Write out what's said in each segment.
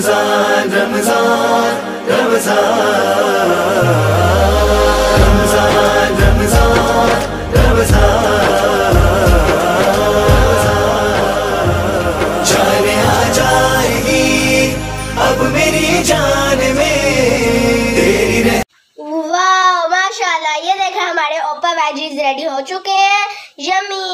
रमजान रमजान रमजान रमजान रमजान रमजान जाने आ जाएगी अब मेरी जान में तेरी रह। वाह माशाल्लाह, ये देखा हमारे ओपा वेजीज रेडी हो चुके हैं। यम्मी।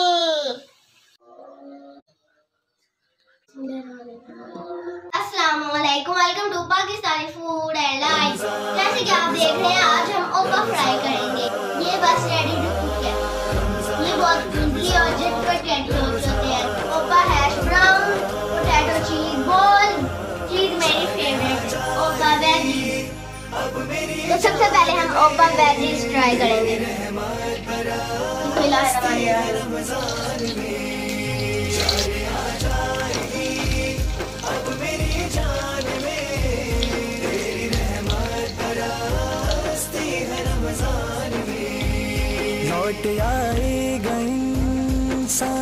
अस्सलामुअलैकुम, welcome to Pakistani food and life. जैसे कि आप देख रहे हैं, आज हम ओपा फ्राई करेंगे। ये बस रेडी टू कुक है। ये बहुत क्रिस्पी और झटपट रेडी हो चुके हैं। ओपा hash brown potato cheese ball, cheese मेरी फेवरेट है, ओपा वेजीज। तो सबसे पहले हम ओपा वेजीज ट्राई करेंगे।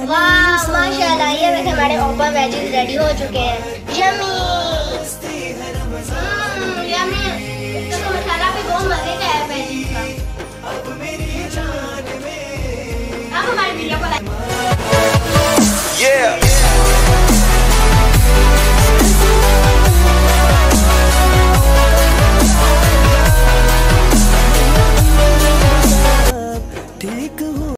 वाह माशाल्लाह, ये वैसे हमारे ओपा वेजीज रेडी हो चुके हैं। यम्मी।